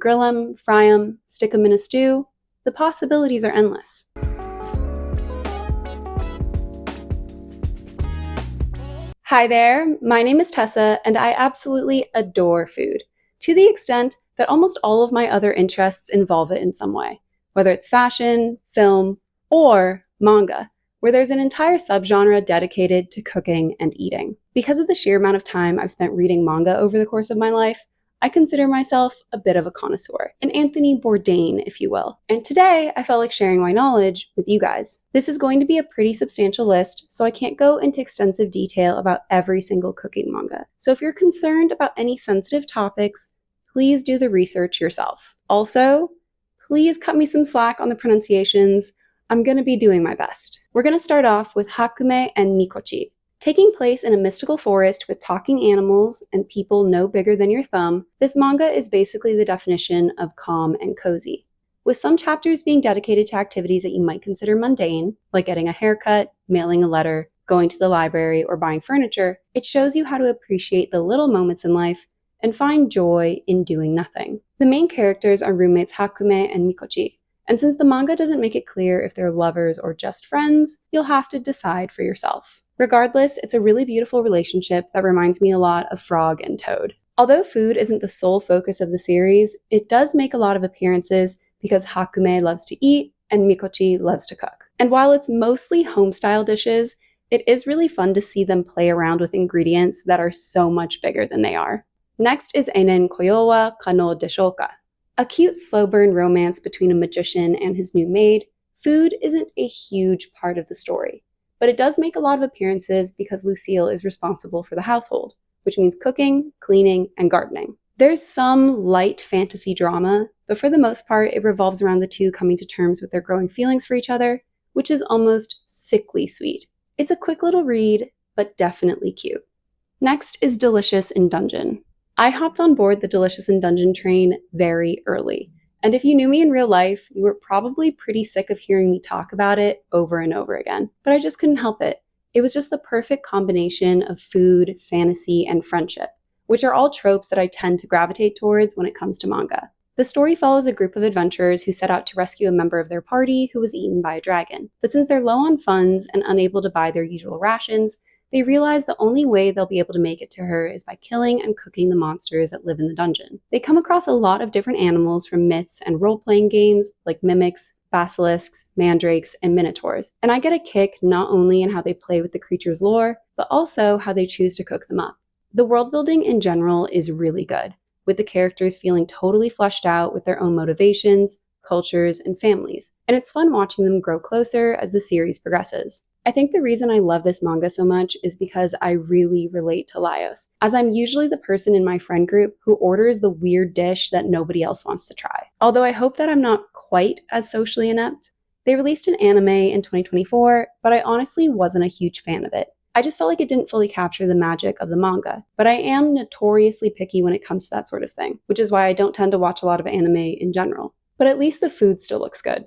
Grill 'em, fry 'em, stick 'em in a stew. The possibilities are endless. Hi there, my name is Tessa, and I absolutely adore food, to the extent that almost all of my other interests involve it in some way, whether it's fashion, film, or manga, where there's an entire subgenre dedicated to cooking and eating. Because of the sheer amount of time I've spent reading manga over the course of my life, I consider myself a bit of a connoisseur, an Anthony Bourdain, if you will. And today, I felt like sharing my knowledge with you guys. This is going to be a pretty substantial list, so I can't go into extensive detail about every single cooking manga. So if you're concerned about any sensitive topics, please do the research yourself. Also, please cut me some slack on the pronunciations. I'm going to be doing my best. We're going to start off with Hakumei and Mikochi. Taking place in a mystical forest with talking animals and people no bigger than your thumb, this manga is basically the definition of calm and cozy. With some chapters being dedicated to activities that you might consider mundane, like getting a haircut, mailing a letter, going to the library, or buying furniture, it shows you how to appreciate the little moments in life and find joy in doing nothing. The main characters are roommates Hakumei and Mikochi, and since the manga doesn't make it clear if they're lovers or just friends, you'll have to decide for yourself. Regardless, it's a really beautiful relationship that reminds me a lot of Frog and Toad. Although food isn't the sole focus of the series, it does make a lot of appearances because Hakumei loves to eat and Mikochi loves to cook. And while it's mostly home-style dishes, it is really fun to see them play around with ingredients that are so much bigger than they are. Next is Einen Koyō wa Kanō Deshō. A cute slow-burn romance between a magician and his new maid. Food isn't a huge part of the story, but it does make a lot of appearances because Lucille is responsible for the household, which means cooking, cleaning, and gardening. There's some light fantasy drama, but for the most part, it revolves around the two coming to terms with their growing feelings for each other, which is almost sickly sweet. It's a quick little read, but definitely cute. Next is Delicious in Dungeon. I hopped on board the Delicious in Dungeon train very early. And if you knew me in real life, you were probably pretty sick of hearing me talk about it over and over again. But I just couldn't help it. It was just the perfect combination of food, fantasy, and friendship, which are all tropes that I tend to gravitate towards when it comes to manga. The story follows a group of adventurers who set out to rescue a member of their party who was eaten by a dragon. But since they're low on funds and unable to buy their usual rations, they realize the only way they'll be able to make it to her is by killing and cooking the monsters that live in the dungeon. They come across a lot of different animals from myths and role-playing games like mimics, basilisks, mandrakes, and minotaurs. And I get a kick not only in how they play with the creature's lore, but also how they choose to cook them up. The world building in general is really good, with the characters feeling totally fleshed out with their own motivations, cultures, and families. And it's fun watching them grow closer as the series progresses. I think the reason I love this manga so much is because I really relate to Laios, as I'm usually the person in my friend group who orders the weird dish that nobody else wants to try. Although I hope that I'm not quite as socially inept. They released an anime in 2024, but I honestly wasn't a huge fan of it. I just felt like it didn't fully capture the magic of the manga, but I am notoriously picky when it comes to that sort of thing, which is why I don't tend to watch a lot of anime in general. But at least the food still looks good.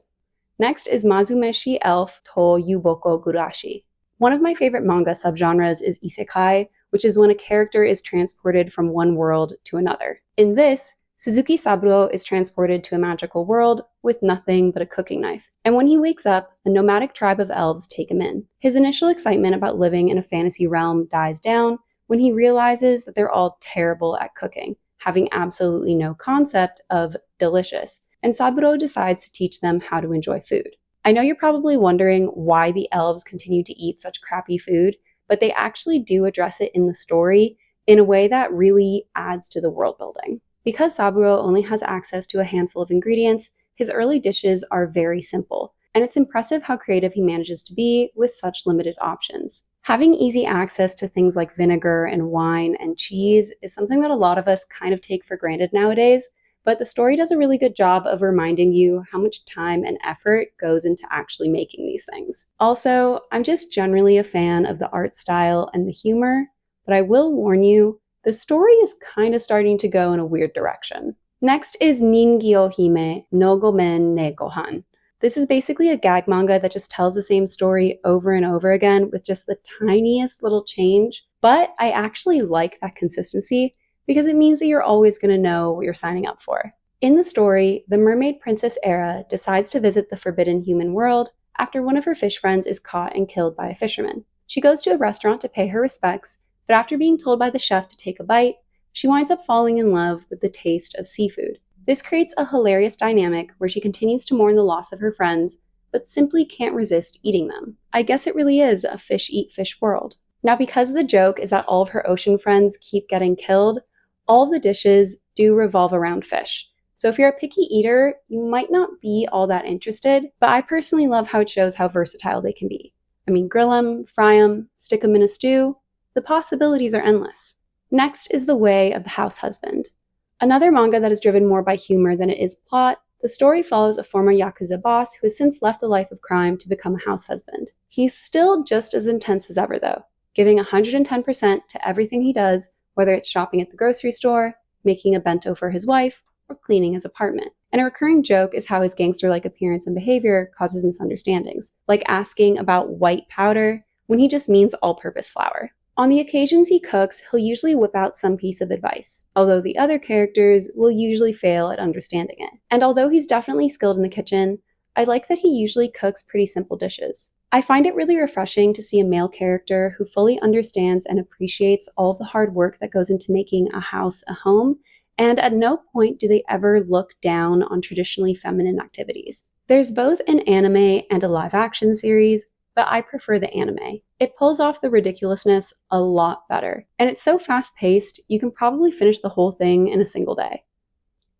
Next is Mazumeshi Elf to Yuubokugurashi. One of my favorite manga subgenres is isekai, which is when a character is transported from one world to another. In this, Suzuki Saburo is transported to a magical world with nothing but a cooking knife. And when he wakes up, a nomadic tribe of elves take him in. His initial excitement about living in a fantasy realm dies down when he realizes that they're all terrible at cooking, having absolutely no concept of delicious. And Saburo decides to teach them how to enjoy food. I know you're probably wondering why the elves continue to eat such crappy food, but they actually do address it in the story in a way that really adds to the world building. Because Saburo only has access to a handful of ingredients, his early dishes are very simple, and it's impressive how creative he manages to be with such limited options. Having easy access to things like vinegar and wine and cheese is something that a lot of us kind of take for granted nowadays, but the story does a really good job of reminding you how much time and effort goes into actually making these things. Also, I'm just generally a fan of the art style and the humor, but I will warn you, the story is kind of starting to go in a weird direction. Next is Ningyohime no Gomen ne Gohan. This is basically a gag manga that just tells the same story over and over again with just the tiniest little change, but I actually like that consistency because it means that you're always going to know what you're signing up for. In the story, the mermaid princess Era decides to visit the forbidden human world after one of her fish friends is caught and killed by a fisherman. She goes to a restaurant to pay her respects, but after being told by the chef to take a bite, she winds up falling in love with the taste of seafood. This creates a hilarious dynamic where she continues to mourn the loss of her friends, but simply can't resist eating them. I guess it really is a fish-eat-fish world. Now, because the joke is that all of her ocean friends keep getting killed, all of the dishes do revolve around fish. So if you're a picky eater, you might not be all that interested, but I personally love how it shows how versatile they can be. I mean, grill them, fry them, stick them in a stew, the possibilities are endless. Next is The Way of the Househusband. Another manga that is driven more by humor than it is plot, the story follows a former Yakuza boss who has since left the life of crime to become a house husband. He's still just as intense as ever though, giving 110% to everything he does, whether it's shopping at the grocery store, making a bento for his wife, or cleaning his apartment. And a recurring joke is how his gangster-like appearance and behavior causes misunderstandings, like asking about white powder when he just means all-purpose flour. On the occasions he cooks, he'll usually whip out some piece of advice, although the other characters will usually fail at understanding it. And although he's definitely skilled in the kitchen, I like that he usually cooks pretty simple dishes. I find it really refreshing to see a male character who fully understands and appreciates all of the hard work that goes into making a house a home, and at no point do they ever look down on traditionally feminine activities. There's both an anime and a live-action series, but I prefer the anime. It pulls off the ridiculousness a lot better, and it's so fast-paced, you can probably finish the whole thing in a single day.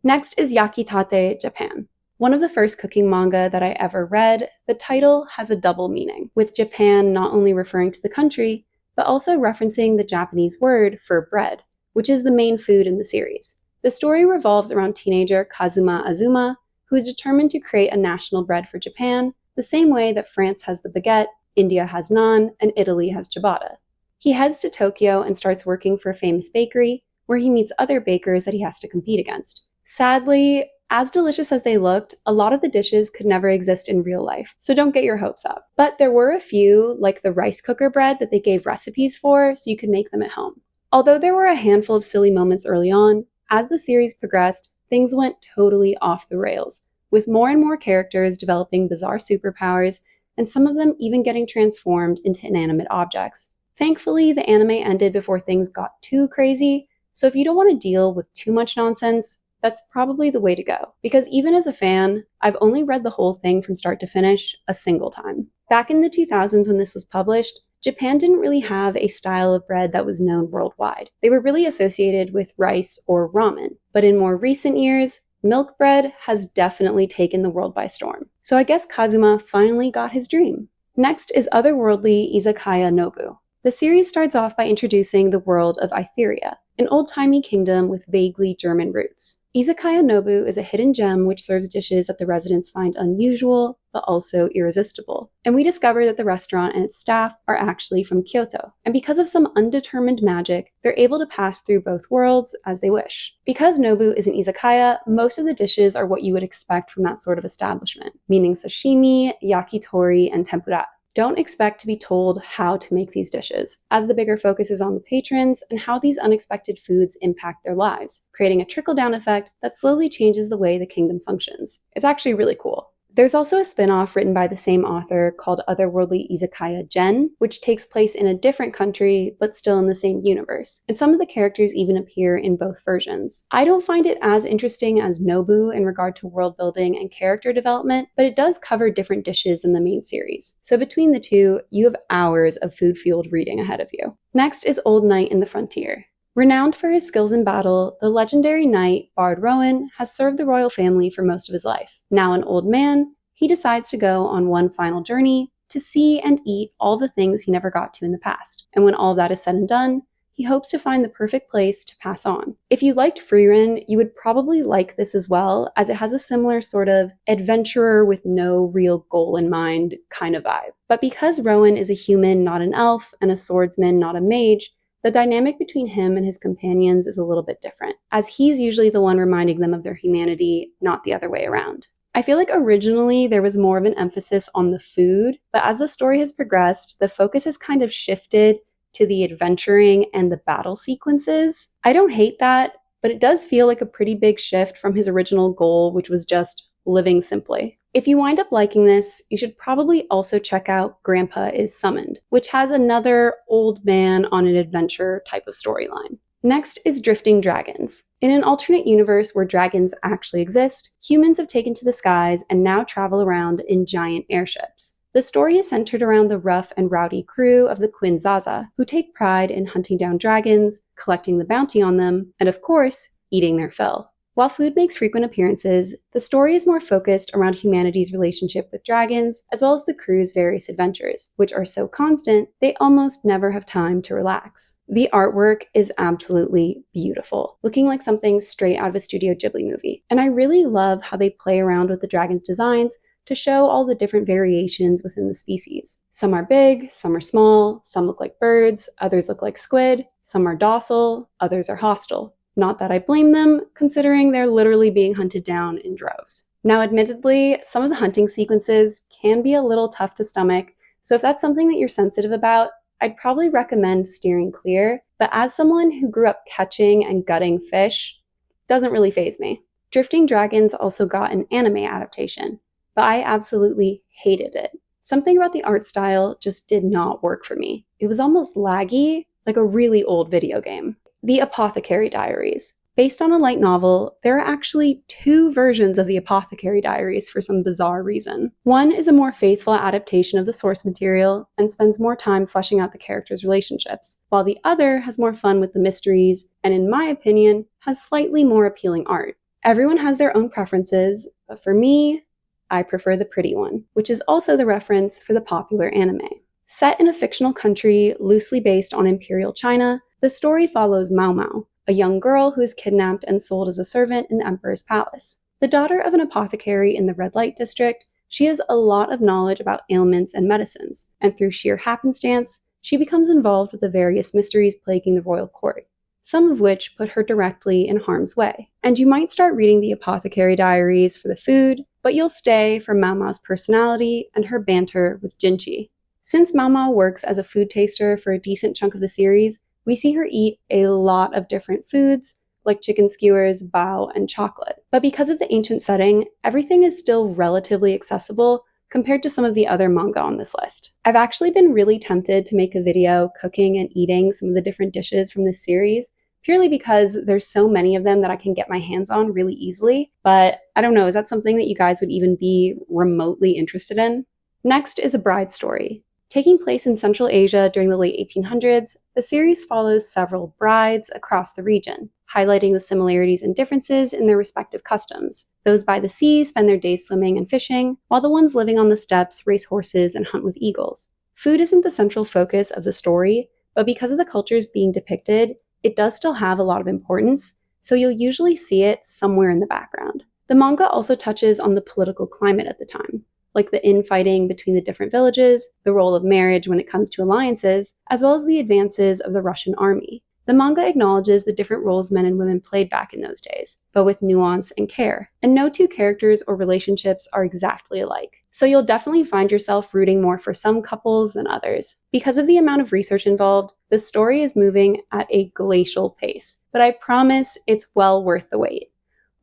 Next is Yakitate, Japan. One of the first cooking manga that I ever read, the title has a double meaning, with Japan not only referring to the country, but also referencing the Japanese word for bread, which is the main food in the series. The story revolves around teenager Kazuma Azuma, who is determined to create a national bread for Japan, the same way that France has the baguette, India has naan, and Italy has ciabatta. He heads to Tokyo and starts working for a famous bakery, where he meets other bakers that he has to compete against. Sadly, as delicious as they looked, a lot of the dishes could never exist in real life, so don't get your hopes up. But there were a few, like the rice cooker bread that they gave recipes for, so you could make them at home. Although there were a handful of silly moments early on, as the series progressed, things went totally off the rails, with more and more characters developing bizarre superpowers, and some of them even getting transformed into inanimate objects. Thankfully, the anime ended before things got too crazy, so if you don't want to deal with too much nonsense, that's probably the way to go. Because even as a fan, I've only read the whole thing from start to finish a single time. Back in the 2000s when this was published, Japan didn't really have a style of bread that was known worldwide. They were really associated with rice or ramen. But in more recent years, milk bread has definitely taken the world by storm. So I guess Kazuma finally got his dream. Next is Otherworldly Izakaya Nobu. The series starts off by introducing the world of Etheria, an old-timey kingdom with vaguely German roots. Izakaya Nobu is a hidden gem which serves dishes that the residents find unusual, but also irresistible. And we discover that the restaurant and its staff are actually from Kyoto. And because of some undetermined magic, they're able to pass through both worlds as they wish. Because Nobu is an izakaya, most of the dishes are what you would expect from that sort of establishment, meaning sashimi, yakitori, and tempura. Don't expect to be told how to make these dishes, as the bigger focus is on the patrons and how these unexpected foods impact their lives, creating a trickle-down effect that slowly changes the way the kingdom functions. It's actually really cool. There's also a spin-off written by the same author called Otherworldly Izakaya Gen, which takes place in a different country, but still in the same universe. And some of the characters even appear in both versions. I don't find it as interesting as Nobu in regard to world building and character development, but it does cover different dishes in the main series. So between the two, you have hours of food-fueled reading ahead of you. Next is Old Knight in the Frontier. Renowned for his skills in battle, the legendary knight, Bard Rowan, has served the royal family for most of his life. Now an old man, he decides to go on one final journey to see and eat all the things he never got to in the past. And when all that is said and done, he hopes to find the perfect place to pass on. If you liked Frieren, you would probably like this as well, as it has a similar sort of adventurer with no real goal in mind kind of vibe. But because Rowan is a human, not an elf, and a swordsman, not a mage, the dynamic between him and his companions is a little bit different, as he's usually the one reminding them of their humanity, not the other way around. I feel like originally there was more of an emphasis on the food, but as the story has progressed, the focus has kind of shifted to the adventuring and the battle sequences. I don't hate that, but it does feel like a pretty big shift from his original goal, which was just living simply. If you wind up liking this, you should probably also check out Grandpa is Summoned, which has another old man on an adventure type of storyline. Next is Drifting Dragons. In an alternate universe where dragons actually exist, humans have taken to the skies and now travel around in giant airships. The story is centered around the rough and rowdy crew of the Queen Zaza, who take pride in hunting down dragons, collecting the bounty on them, and of course, eating their fill. While food makes frequent appearances, the story is more focused around humanity's relationship with dragons, as well as the crew's various adventures, which are so constant, they almost never have time to relax. The artwork is absolutely beautiful, looking like something straight out of a Studio Ghibli movie. And I really love how they play around with the dragons' designs to show all the different variations within the species. Some are big, some are small, some look like birds, others look like squid, some are docile, others are hostile. Not that I blame them, considering they're literally being hunted down in droves. Now, admittedly, some of the hunting sequences can be a little tough to stomach, so if that's something that you're sensitive about, I'd probably recommend steering clear, but as someone who grew up catching and gutting fish, it doesn't really faze me. Drifting Dragons also got an anime adaptation, but I absolutely hated it. Something about the art style just did not work for me. It was almost laggy, like a really old video game. The Apothecary Diaries. Based on a light novel, there are actually 2 versions of the Apothecary Diaries for some bizarre reason. One is a more faithful adaptation of the source material and spends more time fleshing out the characters' relationships, while the other has more fun with the mysteries and, in my opinion, has slightly more appealing art. Everyone has their own preferences, but for me, I prefer the pretty one, which is also the reference for the popular anime. Set in a fictional country loosely based on Imperial China, the story follows Mao Mao, a young girl who is kidnapped and sold as a servant in the emperor's palace. The daughter of an apothecary in the red light district, she has a lot of knowledge about ailments and medicines, and through sheer happenstance, she becomes involved with the various mysteries plaguing the royal court, some of which put her directly in harm's way. And you might start reading the Apothecary Diaries for the food, but you'll stay for Mao Mao's personality and her banter with Jinchi. Since Mao Mao works as a food taster for a decent chunk of the series, we see her eat a lot of different foods, like chicken skewers, bao, and chocolate. But because of the ancient setting, everything is still relatively accessible compared to some of the other manga on this list. I've actually been really tempted to make a video cooking and eating some of the different dishes from this series, purely because there's so many of them that I can get my hands on really easily. But I don't know, is that something that you guys would even be remotely interested in? Next is A Bride Story. Taking place in Central Asia during the late 1800s, the series follows several brides across the region, highlighting the similarities and differences in their respective customs. Those by the sea spend their days swimming and fishing, while the ones living on the steppes race horses and hunt with eagles. Food isn't the central focus of the story, but because of the cultures being depicted, it does still have a lot of importance, so you'll usually see it somewhere in the background. The manga also touches on the political climate at the time, like the infighting between the different villages, the role of marriage when it comes to alliances, as well as the advances of the Russian army. The manga acknowledges the different roles men and women played back in those days, but with nuance and care. And no 2 characters or relationships are exactly alike. So you'll definitely find yourself rooting more for some couples than others. Because of the amount of research involved, the story is moving at a glacial pace, but I promise it's well worth the wait.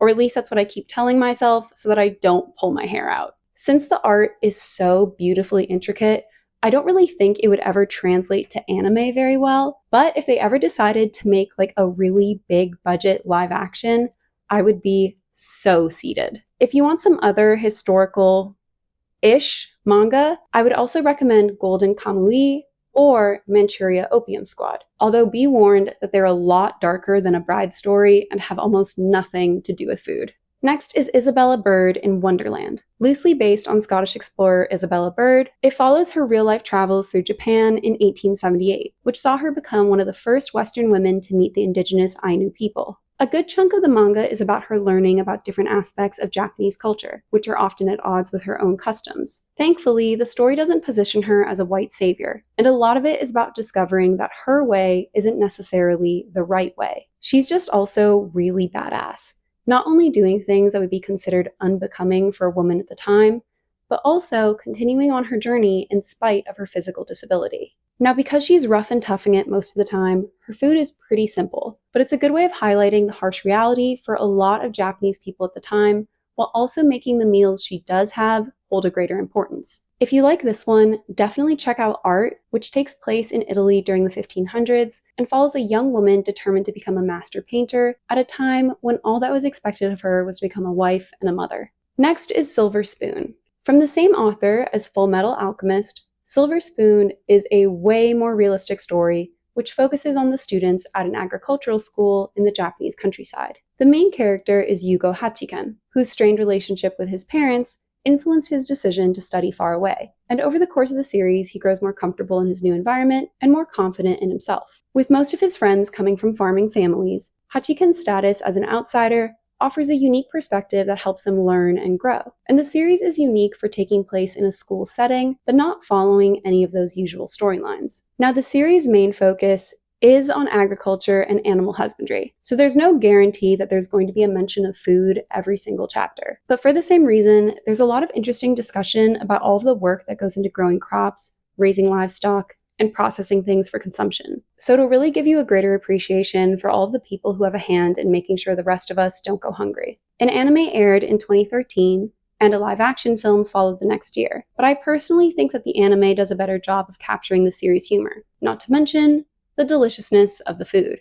Or at least that's what I keep telling myself so that I don't pull my hair out. Since the art is so beautifully intricate, I don't really think it would ever translate to anime very well, but if they ever decided to make like a really big budget live action, I would be so seated. If you want some other historical-ish manga, I would also recommend Golden Kamui or Manchuria Opium Squad, although be warned that they're a lot darker than A Bride Story and have almost nothing to do with food. Next is Isabella Bird in Wonderland. Loosely based on Scottish explorer Isabella Bird, it follows her real-life travels through Japan in 1878, which saw her become one of the first Western women to meet the indigenous Ainu people. A good chunk of the manga is about her learning about different aspects of Japanese culture, which are often at odds with her own customs. Thankfully, the story doesn't position her as a white savior, and a lot of it is about discovering that her way isn't necessarily the right way. She's just also really badass. Not only doing things that would be considered unbecoming for a woman at the time, but also continuing on her journey in spite of her physical disability. Now, because she's rough and toughing it most of the time, her food is pretty simple, but it's a good way of highlighting the harsh reality for a lot of Japanese people at the time, while also making the meals she does have hold a greater importance. If you like this one, definitely check out Art, which takes place in Italy during the 1500s and follows a young woman determined to become a master painter at a time when all that was expected of her was to become a wife and a mother. Next is Silver Spoon. From the same author as Full Metal Alchemist, Silver Spoon is a way more realistic story which focuses on the students at an agricultural school in the Japanese countryside. The main character is Yugo Hachiken, whose strained relationship with his parents influenced his decision to study far away, and over the course of the series he grows more comfortable in his new environment and more confident in himself. With most of his friends coming from farming families, Hachiken's status as an outsider offers a unique perspective that helps them learn and grow. And the series is unique for taking place in a school setting, but not following any of those usual storylines. Now, the series' main focus is on agriculture and animal husbandry, so there's no guarantee that there's going to be a mention of food every single chapter. But for the same reason, there's a lot of interesting discussion about all of the work that goes into growing crops, raising livestock, and processing things for consumption. So it'll really give you a greater appreciation for all of the people who have a hand in making sure the rest of us don't go hungry. An anime aired in 2013, and a live-action film followed the next year, but I personally think that the anime does a better job of capturing the series' humor, not to mention the deliciousness of the food.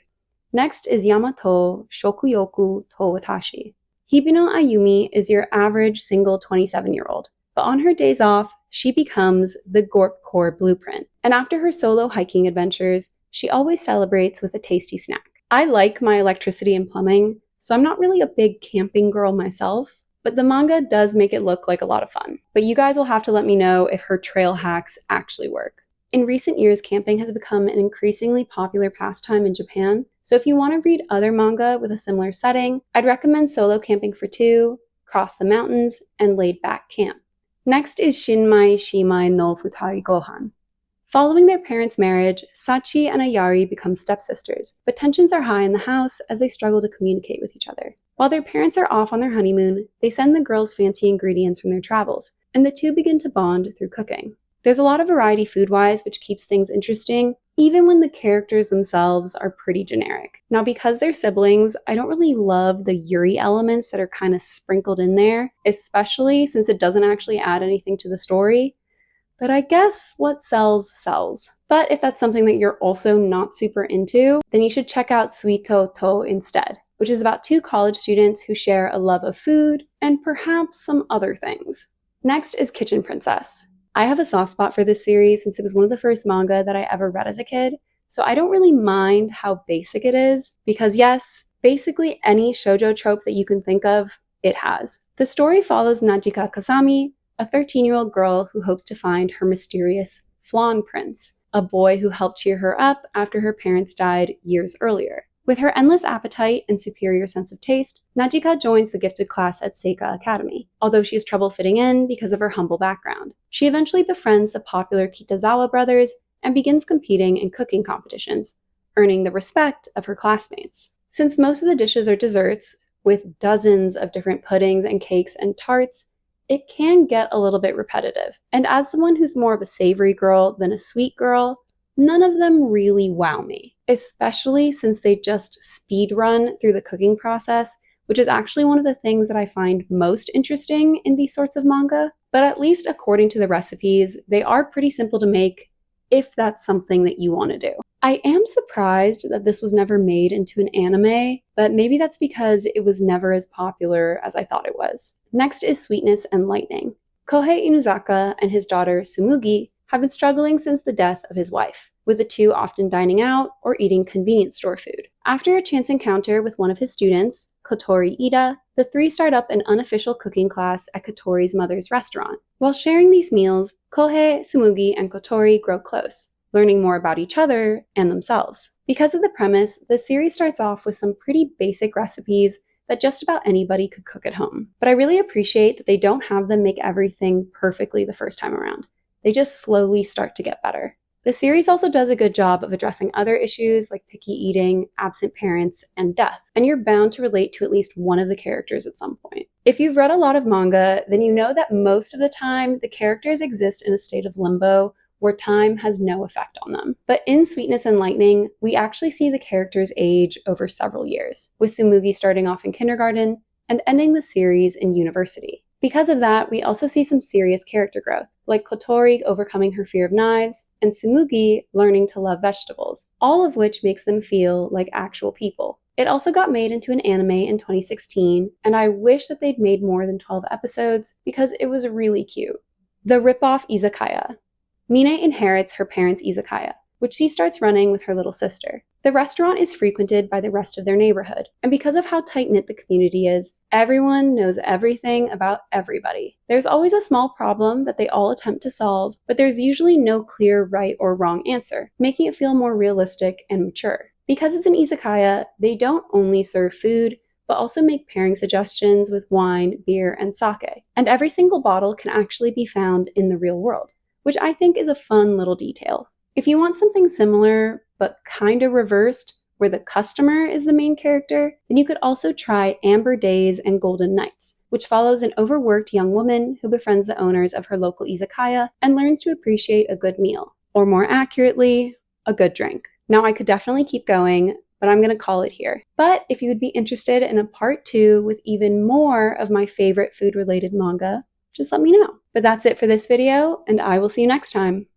Next is Yama to Shokuyoku to Watashi. Hibino Ayumi is your average single 27-year-old, but on her days off, she becomes the Gorp Core blueprint. And after her solo hiking adventures, she always celebrates with a tasty snack. I like my electricity and plumbing, so I'm not really a big camping girl myself, but the manga does make it look like a lot of fun. But you guys will have to let me know if her trail hacks actually work. In recent years, camping has become an increasingly popular pastime in Japan, so if you want to read other manga with a similar setting, I'd recommend Solo Camping for Two, Cross the Mountains, and Laid Back Camp. Next is Shinmai Shimai no Futari Gohan. Following their parents' marriage, Sachi and Ayari become stepsisters, but tensions are high in the house as they struggle to communicate with each other. While their parents are off on their honeymoon, they send the girls fancy ingredients from their travels, and the two begin to bond through cooking. There's a lot of variety food-wise, which keeps things interesting, even when the characters themselves are pretty generic. Now, because they're siblings, I don't really love the Yuri elements that are kind of sprinkled in there, especially since it doesn't actually add anything to the story. But I guess what sells, sells. But if that's something that you're also not super into, then you should check out Suito to instead, which is about two college students who share a love of food and perhaps some other things. Next is Kitchen Princess. I have a soft spot for this series since it was one of the first manga that I ever read as a kid, so I don't really mind how basic it is, because yes, basically any shoujo trope that you can think of, it has. The story follows Najika Kasami, a 13-year-old girl who hopes to find her mysterious Flan Prince, a boy who helped cheer her up after her parents died years earlier. With her endless appetite and superior sense of taste, Najika joins the gifted class at Seika Academy, although she has trouble fitting in because of her humble background. She eventually befriends the popular Kitazawa brothers and begins competing in cooking competitions, earning the respect of her classmates. Since most of the dishes are desserts, with dozens of different puddings and cakes and tarts, it can get a little bit repetitive. And as someone who's more of a savory girl than a sweet girl, none of them really wow me, especially since they just speed run through the cooking process, which is actually one of the things that I find most interesting in these sorts of manga. But at least according to the recipes, they are pretty simple to make if that's something that you want to do. I am surprised that this was never made into an anime, but maybe that's because it was never as popular as I thought it was. Next is Sweetness and Lightning. Kohei Inuzaka and his daughter Tsumugi have been struggling since the death of his wife, with the two often dining out or eating convenience store food. After a chance encounter with one of his students, Kotori Ida, the three start up an unofficial cooking class at Kotori's mother's restaurant. While sharing these meals, Kohei, Tsumugi, and Kotori grow close, learning more about each other and themselves. Because of the premise, the series starts off with some pretty basic recipes that just about anybody could cook at home. But I really appreciate that they don't have them make everything perfectly the first time around. They just slowly start to get better. The series also does a good job of addressing other issues like picky eating, absent parents, and death, and you're bound to relate to at least one of the characters at some point. If you've read a lot of manga, then you know that most of the time the characters exist in a state of limbo where time has no effect on them. But in Sweetness and Lightning, we actually see the characters age over several years, with Tsumugi starting off in kindergarten and ending the series in university. Because of that, we also see some serious character growth, like Kotori overcoming her fear of knives, and Tsumugi learning to love vegetables, all of which makes them feel like actual people. It also got made into an anime in 2016, and I wish that they'd made more than 12 episodes because it was really cute. The Ripoff Izakaya. Mine inherits her parents' izakaya, which she starts running with her little sister. The restaurant is frequented by the rest of their neighborhood, and because of how tight-knit the community is, everyone knows everything about everybody. There's always a small problem that they all attempt to solve, but there's usually no clear right or wrong answer, making it feel more realistic and mature. Because it's an izakaya, they don't only serve food, but also make pairing suggestions with wine, beer, and sake. And every single bottle can actually be found in the real world, which I think is a fun little detail. If you want something similar, but kinda reversed, where the customer is the main character, then you could also try Amber Days and Golden Nights, which follows an overworked young woman who befriends the owners of her local izakaya and learns to appreciate a good meal, or more accurately, a good drink. Now I could definitely keep going, but I'm gonna call it here. But if you would be interested in a part 2 with even more of my favorite food-related manga, just let me know. But that's it for this video, and I will see you next time.